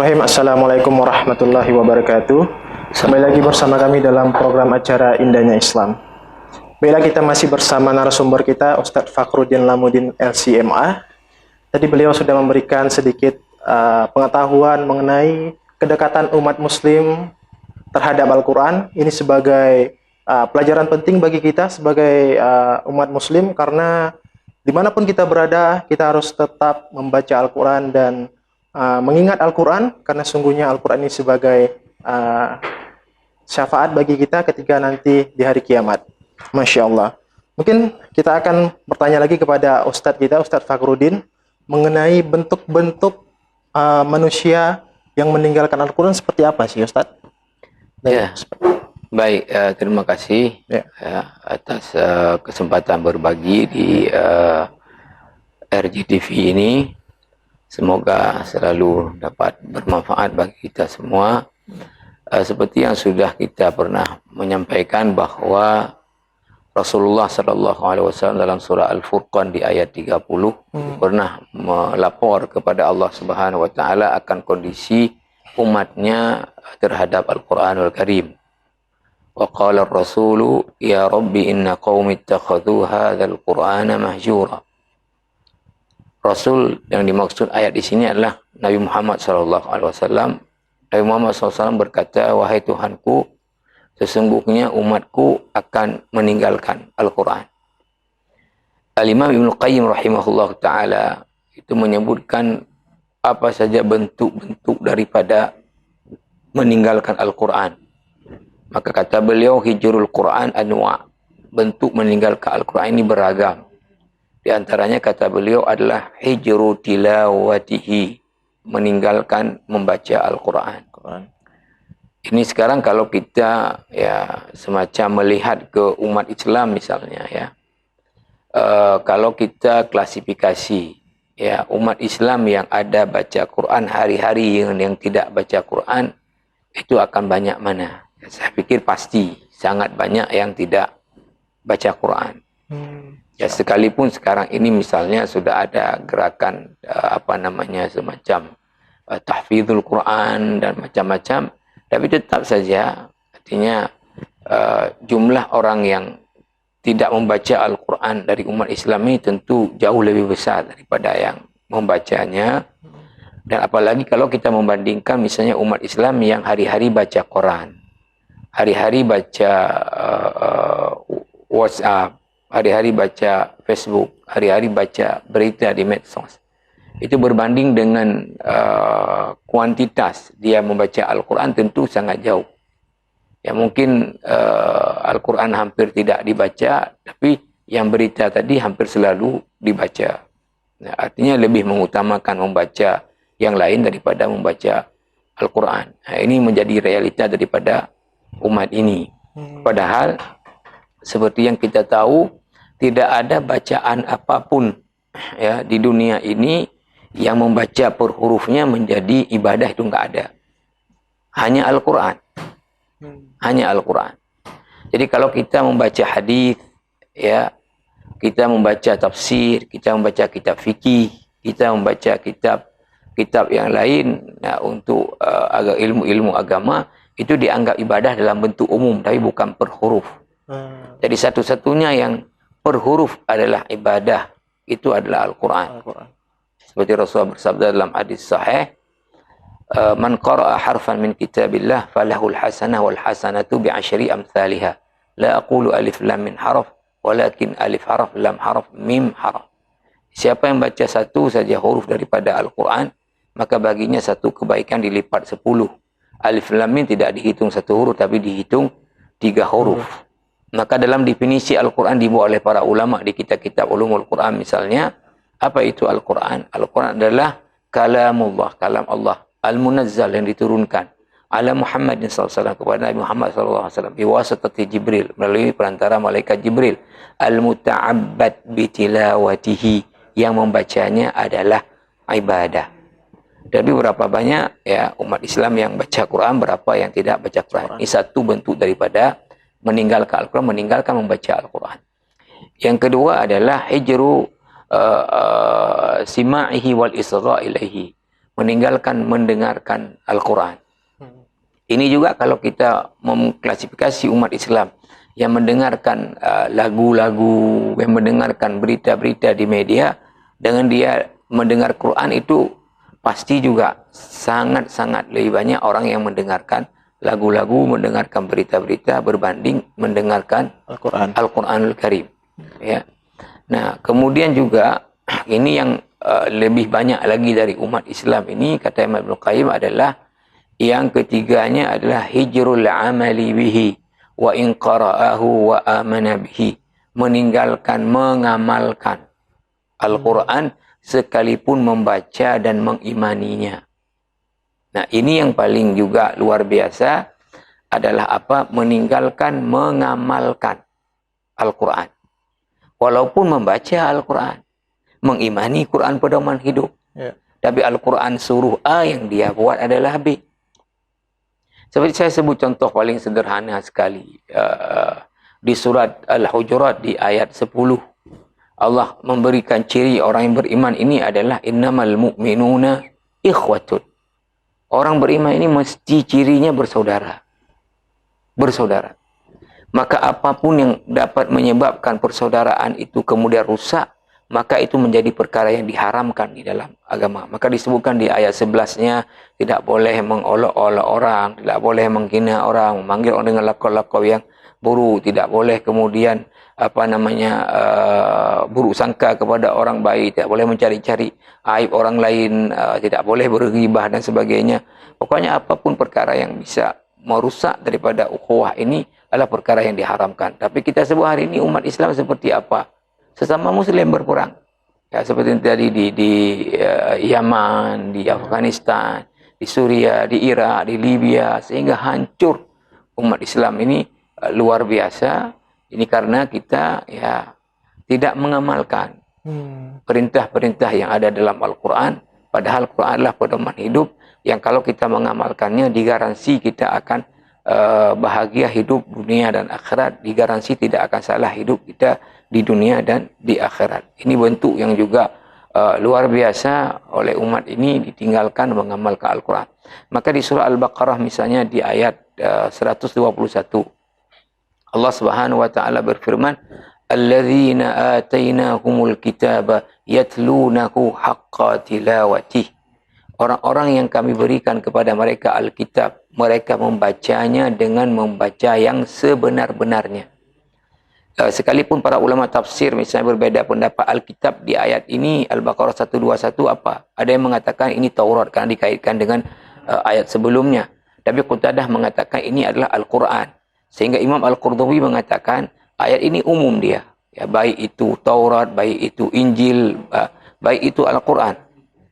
Bismillahirrahmanirrahim. Assalamualaikum warahmatullahi wabarakatuh. Kembali lagi bersama kami dalam program acara Indahnya Islam. Baiklah, kita masih bersama narasumber kita, Ustadz Fakhruddin Lamuddin LCMA. Tadi beliau sudah memberikan sedikit pengetahuan mengenai kedekatan umat muslim terhadap Al-Quran. Ini sebagai pelajaran penting bagi kita sebagai umat muslim, karena dimanapun kita berada, kita harus tetap membaca Al-Quran dan mengingat Al-Quran, karena sungguhnya Al-Quran ini sebagai syafaat bagi kita ketika nanti di hari kiamat. Masya Allah. Mungkin kita akan bertanya lagi kepada Ustadz kita, Ustadz Fakhruddin, mengenai bentuk-bentuk manusia yang meninggalkan Al-Quran seperti apa sih, Ustadz? Ya, baik. Terima kasih atas kesempatan berbagi di RGTV ini. Semoga selalu dapat bermanfaat bagi kita semua. Seperti yang sudah kita pernah menyampaikan bahwa Rasulullah SAW dalam surah Al-Furqan di ayat 30 pernah melapor kepada Allah Subhanahu Wa Taala akan kondisi umatnya terhadap Al-Quranul Karim. Wa qala ar-rasulu ya rabbi inna qaumi ittakhadhu hadzal qur'ana mahjura. Rasul yang dimaksud ayat di sini adalah Nabi Muhammad SAW. Nabi Muhammad SAW berkata, wahai Tuhanku, sesungguhnya umatku akan meninggalkan Al-Quran. Al-Imam Ibnu Qayyim rahimahullah ta'ala itu menyebutkan apa saja bentuk-bentuk daripada meninggalkan Al-Quran. Maka kata beliau, hijrul Quran anwa'. Bentuk meninggalkan Al-Quran ini beragam. Di antaranya kata beliau adalah hijru tilawatihi, meninggalkan membaca Al-Quran. Ini sekarang kalau kita ya semacam melihat ke umat Islam misalnya ya, kalau kita klasifikasi ya umat Islam yang ada baca Quran hari-hari yang tidak baca Quran itu akan banyak mana? Ya, saya pikir pasti sangat banyak yang tidak baca Quran. Ya sekalipun sekarang ini misalnya sudah ada gerakan semacam tahfidzul Quran dan macam-macam, tapi tetap saja artinya jumlah orang yang tidak membaca Al-Quran dari umat Islam ini tentu jauh lebih besar daripada yang membacanya. Dan apalagi kalau kita membandingkan misalnya umat Islam yang hari-hari baca Quran, hari-hari baca WhatsApp, hari-hari baca Facebook, hari-hari baca berita di medsos. Itu berbanding dengan kuantitas dia membaca Al-Quran tentu sangat jauh. Ya mungkin Al-Quran hampir tidak dibaca, tapi yang berita tadi hampir selalu dibaca. Nah, artinya lebih mengutamakan membaca yang lain daripada membaca Al-Quran. Nah, ini menjadi realita daripada umat ini. Padahal seperti yang kita tahu, tidak ada bacaan apapun ya di dunia ini yang membaca per hurufnya menjadi ibadah, itu enggak ada. Hanya Al-Quran. Hanya Al-Quran. Jadi kalau kita membaca hadis, ya, kita membaca tafsir, kita membaca kitab fikih, kita membaca kitab yang lain ya, untuk ilmu-ilmu agama, itu dianggap ibadah dalam bentuk umum, tapi bukan per huruf. Jadi satu-satunya yang per huruf adalah ibadah, itu adalah Al-Quran. Seperti Rasulullah bersabda dalam hadis sahih, man qara'a harfan min kitabillah falahul hasanah wal hasanatu bi'asyri amthaliha. La aqulu alif lam min harf, walakin alif harf lam harf mim harf. Siapa yang baca satu saja huruf daripada Al-Quran, maka baginya satu kebaikan dilipat 10. Alif lam mim tidak dihitung satu huruf, tapi dihitung 3 huruf. Maka dalam definisi Al-Quran dibuat oleh para ulama di kitab-kitab ulumul Quran misalnya, apa itu Al-Quran? Al-Quran adalah kalamullah, kalam Allah, al-munazzal yang diturunkan ala Muhammadin SAW, kepada Nabi Muhammad SAW, biwasatati Jibril, melalui perantara malaikat Jibril, al-muta'abbad bitilawatihi, yang membacanya adalah ibadah. Jadi berapa banyak ya umat Islam yang baca Quran, berapa yang tidak baca Quran. Ini satu bentuk daripada meninggalkan Al-Quran, meninggalkan membaca Al-Quran. Yang kedua adalah hijru sima'ihi wal isra ilaihi, meninggalkan mendengarkan Al-Quran. Ini juga kalau kita mengklasifikasi umat Islam yang mendengarkan lagu-lagu, yang mendengarkan berita-berita di media, dengan dia mendengar Quran itu pasti juga sangat-sangat lebih banyak orang yang mendengarkan lagu-lagu, mendengarkan berita-berita berbanding mendengarkan Al-Quranul Karim. Ya. Nah, kemudian juga ini yang lebih banyak lagi dari umat Islam ini, kata Imam Ibnu Qayyim, adalah yang ketiganya adalah hijrul amali bihi wa in qara'ahu wa amana bihi, meninggalkan mengamalkan Al-Quran sekalipun membaca dan mengimaninya. Nah, ini yang paling juga luar biasa adalah apa? Meninggalkan mengamalkan Al-Quran. Walaupun membaca Al-Quran, mengimani Quran pedoman hidup. Tapi Al-Quran suruh A, yang dia buat adalah B. Seperti saya sebut contoh paling sederhana sekali. Di surat Al-Hujurat di ayat 10. Allah memberikan ciri orang yang beriman ini adalah innamal mu'minuna ikhwatun. Orang beriman ini mesti cirinya bersaudara. Bersaudara. Maka apapun yang dapat menyebabkan persaudaraan itu kemudian rusak, maka itu menjadi perkara yang diharamkan di dalam agama. Maka disebutkan di ayat 11-nya, tidak boleh mengolok-olok orang, tidak boleh menghina orang, memanggil orang dengan lakon-lakon yang buruk, tidak boleh kemudian buruk sangka kepada orang baik, tidak boleh mencari-cari aib orang lain, tidak boleh berghibah dan sebagainya. Pokoknya apapun perkara yang bisa merusak daripada ukhuwah ini adalah perkara yang diharamkan. Tapi kita sebut hari ini umat Islam seperti apa? Sesama Muslim berperang. Ya, seperti tadi di Yaman, di Afghanistan, di Suria, di Irak, di Libya, sehingga hancur umat Islam ini luar biasa. Ini karena kita ya tidak mengamalkan perintah-perintah yang ada dalam Al-Quran. Padahal Al-Quran adalah pedoman hidup yang kalau kita mengamalkannya digaransi kita akan bahagia hidup dunia dan akhirat, digaransi tidak akan salah hidup kita di dunia dan di akhirat. Ini bentuk yang juga luar biasa oleh umat ini ditinggalkan mengamalkan Al-Quran. Maka di surah Al-Baqarah misalnya di ayat 121 Allah Subhanahu wa taala berfirman, alladzina atainahumul kitaba yatlunahu haqqa tilawatih. Orang-orang yang kami berikan kepada mereka Alkitab, mereka membacanya dengan membaca yang sebenar-benarnya. Sekalipun para ulama tafsir misalnya berbeda pendapat Alkitab di ayat ini Al-Baqarah 121 apa? Ada yang mengatakan ini Taurat karena dikaitkan dengan ayat sebelumnya. Tapi Qutadah mengatakan ini adalah Al-Quran. Sehingga Imam Al-Qurtubi mengatakan ayat ini umum dia. Ya, baik itu Taurat, baik itu Injil, baik itu Al-Quran.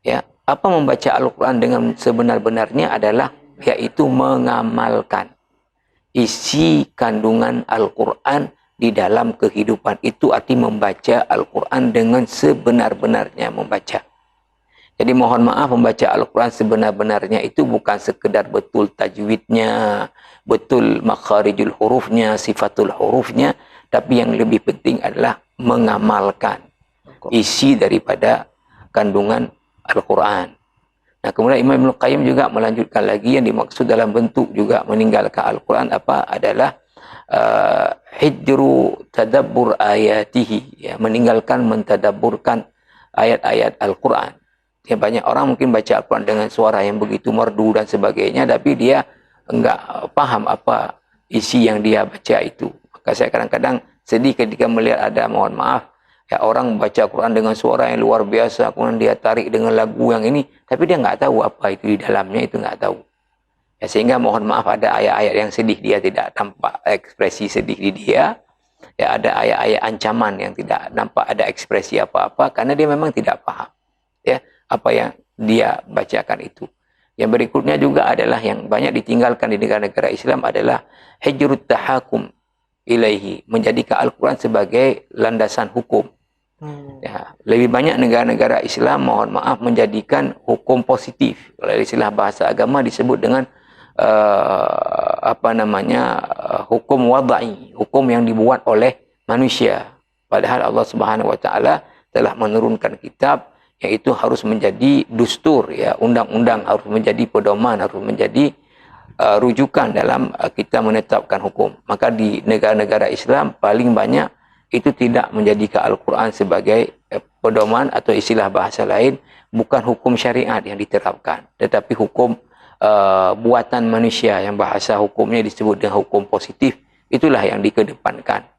Ya, apa membaca Al-Quran dengan sebenar-benarnya adalah yaitu mengamalkan isi kandungan Al-Quran di dalam kehidupan. Itu arti membaca Al-Quran dengan sebenar-benarnya membaca. Jadi mohon maaf, membaca Al-Quran sebenar-benarnya itu bukan sekedar betul tajwidnya, betul makharijul hurufnya, sifatul hurufnya, tapi yang lebih penting adalah mengamalkan isi daripada kandungan Al-Quran. Nah, kemudian Imam Ibnu Qayyim juga melanjutkan lagi yang dimaksud dalam bentuk juga meninggalkan Al-Quran apa adalah hijru tadabbur ayatihi, ya, meninggalkan mentadabburkan ayat-ayat Al-Quran. Ya, banyak orang mungkin baca Al-Quran dengan suara yang begitu merdu dan sebagainya, tapi dia enggak paham apa isi yang dia baca itu. Maka saya kadang-kadang sedih ketika melihat ada, mohon maaf, ya, orang baca Al-Quran dengan suara yang luar biasa, kemudian dia tarik dengan lagu yang ini, tapi dia enggak tahu apa itu di dalamnya, itu enggak tahu. Ya, sehingga mohon maaf ada ayat-ayat yang sedih, dia tidak tampak ekspresi sedih di dia. Ya, ada ayat-ayat ancaman yang tidak nampak ada ekspresi apa-apa karena dia memang tidak paham. Ya, apa yang dia bacakan itu. Yang berikutnya juga adalah yang banyak ditinggalkan di negara-negara Islam adalah hijrut tahakum ilaihi, menjadikan Al-Quran sebagai landasan hukum. Ya, lebih banyak negara-negara Islam mohon maaf menjadikan hukum positif. Oleh istilah bahasa agama disebut dengan hukum wadai, hukum yang dibuat oleh manusia. Padahal Allah Subhanahu wa taala telah menurunkan kitab yaitu harus menjadi dustur, ya, undang-undang, harus menjadi pedoman, harus menjadi rujukan dalam kita menetapkan hukum. Maka di negara-negara Islam paling banyak itu tidak menjadikan Al-Quran sebagai pedoman, atau istilah bahasa lain, bukan hukum syariat yang diterapkan, tetapi hukum buatan manusia yang bahasa hukumnya disebut dengan hukum positif. Itulah yang dikedepankan,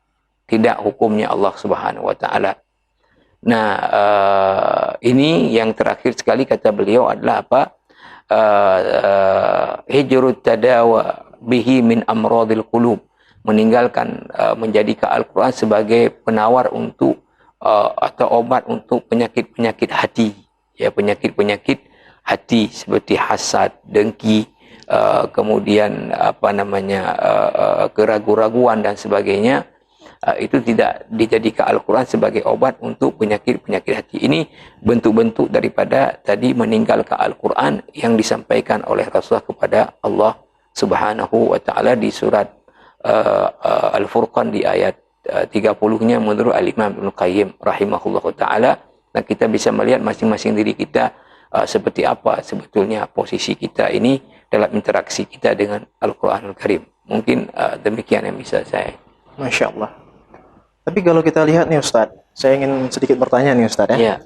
tidak hukumnya Allah Subhanahu wa taala. Nah, ini yang terakhir sekali kata beliau adalah apa? Hijrut tadawa bihi min amradil qulub, meninggalkan menjadikan Al-Quran sebagai penawar untuk atau obat untuk penyakit-penyakit hati, ya, penyakit-penyakit hati seperti hasad, dengki, kemudian apa namanya, keraguan-raguan dan sebagainya. Itu tidak dijadikan Al-Quran sebagai obat untuk penyakit-penyakit hati. Ini bentuk-bentuk daripada tadi meninggalkan Al-Quran yang disampaikan oleh Rasulullah kepada Allah Subhanahu wa taala di surat Al-Furqan di ayat 30-nya menurut Al-Imam Ibnu Qayyim rahimahullahu taala. Dan kita bisa melihat masing-masing diri kita seperti apa sebetulnya posisi kita ini dalam interaksi kita dengan Al-Quranul Karim. Mungkin demikian yang bisa saya. Masya Allah. Tapi kalau kita lihat nih Ustadz, saya ingin sedikit bertanya nih Ustadz ya.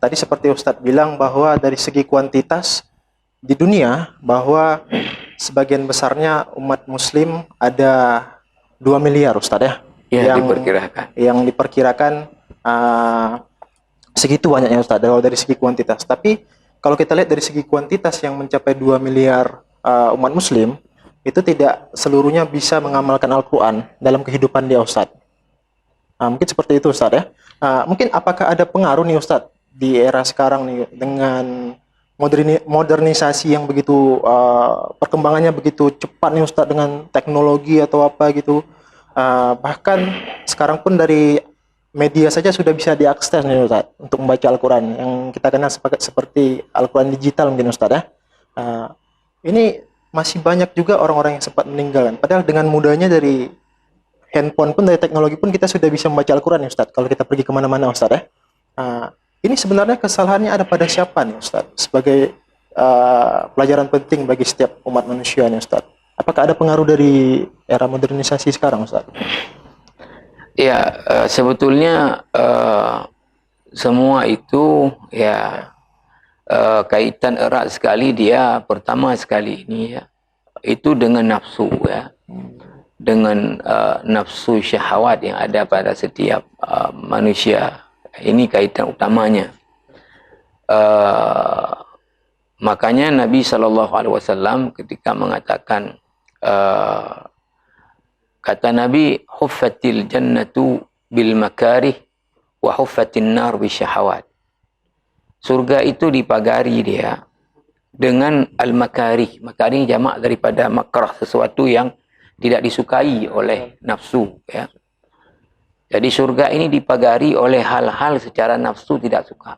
Tadi seperti Ustadz bilang bahwa dari segi kuantitas di dunia, bahwa sebagian besarnya umat muslim ada 2 miliar Ustadz ya. Yang diperkirakan segitu banyaknya Ustadz kalau dari segi kuantitas. Tapi kalau kita lihat dari segi kuantitas yang mencapai 2 miliar umat muslim, itu tidak seluruhnya bisa mengamalkan Al-Quran dalam kehidupan dia Ustadz. Mungkin seperti itu Ustadz ya. Mungkin apakah ada pengaruh nih Ustadz di era sekarang nih dengan modernisasi yang begitu perkembangannya begitu cepat nih Ustadz, dengan teknologi atau apa gitu. Bahkan sekarang pun dari media saja sudah bisa diakses nih Ustadz untuk membaca Al-Quran yang kita kenal seperti Al-Quran digital mungkin Ustadz ya. Ini masih banyak juga orang-orang yang sempat meninggal. Padahal dengan mudahnya dari handphone pun, dari teknologi pun kita sudah bisa membaca Al-Quran ya Ustadz. Kalau kita pergi kemana-mana Ustadz ya. Ini sebenarnya kesalahannya ada pada siapa nih Ustadz? Sebagai pelajaran penting bagi setiap umat manusia nih Ustadz. Apakah ada pengaruh dari era modernisasi sekarang Ustadz? Ya, sebetulnya semua itu ya kaitan erat sekali dia, pertama sekali ini ya, itu dengan nafsu ya. Dengan nafsu syahwat yang ada pada setiap manusia. Ini kaitan utamanya. Makanya Nabi SAW ketika mengatakan, kata Nabi, huffatil jannatu bil makarih wa huffatin nar bil syahawat. Surga itu dipagari dia dengan al-makarih. Makarih jamak daripada makrah, sesuatu yang tidak disukai oleh nafsu ya. Jadi surga ini dipagari oleh hal-hal secara nafsu tidak suka.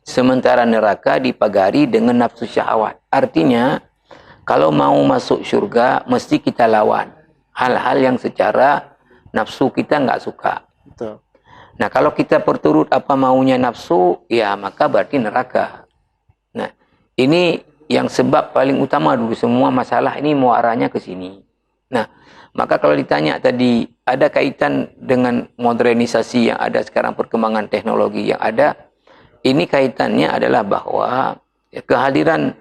Sementara neraka dipagari dengan nafsu syahwat. Artinya kalau mau masuk surga mesti kita lawan hal-hal yang secara nafsu kita nggak suka. Betul. Nah, kalau kita berturut apa maunya nafsu, ya maka berarti neraka. Nah, ini yang sebab paling utama dulu, semua masalah ini muaranya ke sini. Nah, maka kalau ditanya tadi ada kaitan dengan modernisasi yang ada sekarang, perkembangan teknologi yang ada, ini kaitannya adalah bahwa ya, kehadiran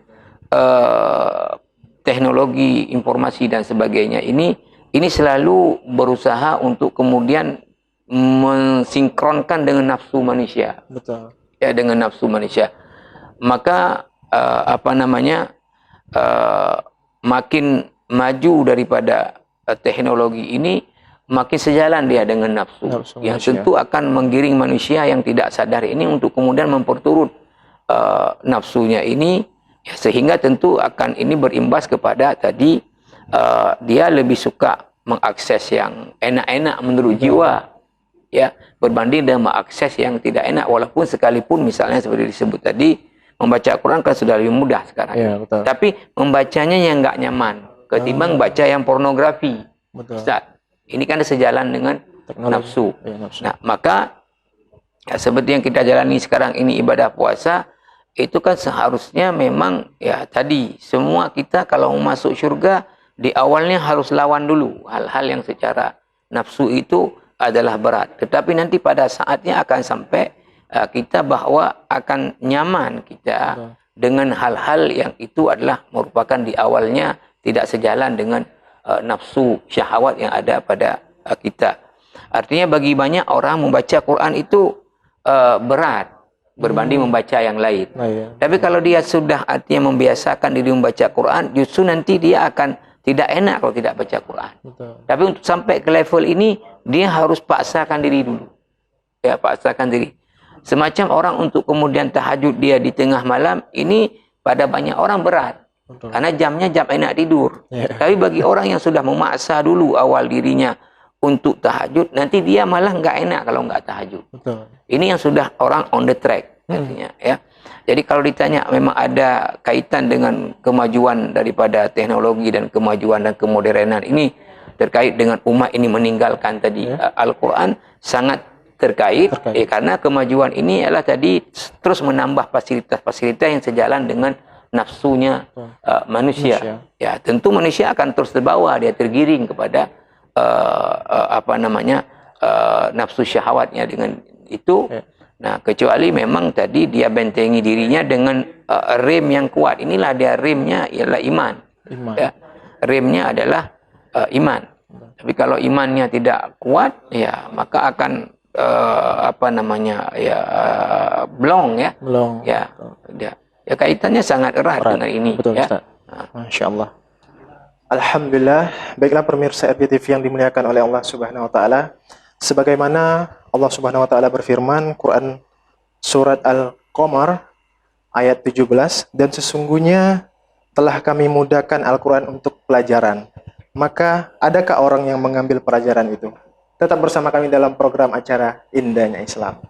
teknologi informasi dan sebagainya ini selalu berusaha untuk kemudian mensinkronkan dengan nafsu manusia. Betul. Ya, dengan nafsu manusia. Maka makin maju daripada teknologi ini, makin sejalan dia dengan nafsu yang manusia. Tentu akan menggiring manusia yang tidak sadar ini untuk kemudian memperturut nafsunya ini, ya, sehingga tentu akan ini berimbas kepada tadi dia lebih suka mengakses yang enak-enak menurut jiwa, ya, berbanding dengan mengakses yang tidak enak, walaupun sekalipun misalnya seperti disebut tadi, membaca Al-Quran kan sudah lebih mudah sekarang. Ya, betul. Tapi membacanya yang nggak nyaman ketimbang baca yang pornografi. Betul. Ustaz, ini kan sejalan dengan nafsu. Ya, nafsu. Nah, maka Ya, seperti yang kita jalani sekarang ini ibadah puasa, itu kan seharusnya memang ya tadi semua kita kalau mau masuk syurga di awalnya harus lawan dulu hal-hal yang secara nafsu itu adalah berat. Tetapi nanti pada saatnya akan sampai kita bahwa akan nyaman kita dengan hal-hal yang itu adalah merupakan di awalnya tidak sejalan dengan nafsu syahwat yang ada pada kita. Artinya bagi banyak orang membaca Quran itu berat berbanding membaca yang lain. Tapi kalau dia sudah artinya membiasakan diri membaca Quran, justru nanti dia akan tidak enak kalau tidak baca Quran. Tapi untuk sampai ke level ini, dia harus paksakan diri dulu. Ya, paksakan diri. Semacam orang untuk kemudian tahajud dia di tengah malam, ini pada banyak orang berat. Karena jamnya jam enak tidur. Tapi bagi orang yang sudah memaksa dulu awal dirinya untuk tahajud, nanti dia malah nggak enak kalau nggak tahajud. Ini yang sudah orang on the track, artinya ya. Jadi kalau ditanya memang ada kaitan dengan kemajuan daripada teknologi dan kemajuan dan kemodernan ini terkait dengan umat ini meninggalkan tadi Al-Quran, sangat terkait. Karena kemajuan ini adalah tadi terus menambah fasilitas-fasilitas yang sejalan dengan nafsunya manusia. Ya, tentu manusia akan terus terbawa, dia tergiring kepada nafsu syahwatnya dengan itu. Nah, kecuali memang tadi dia bentengi dirinya dengan rem yang kuat. Inilah dia remnya, ialah iman. Ya, remnya adalah iman. Tapi kalau imannya tidak kuat, ya maka akan blong ya. Ya, kaitannya sangat erat dengan ini. Betul, ya. Masya Allah. Alhamdulillah. Baiklah pemirsa RBTV yang dimuliakan oleh Allah Subhanahu Wa Taala. Sebagaimana Allah Subhanahu Wa Taala berfirman, Quran surat Al-Qamar ayat 17, dan sesungguhnya telah kami mudahkan Al-Quran untuk pelajaran. Maka adakah orang yang mengambil pelajaran itu? Tetap bersama kami dalam program acara Indahnya Islam.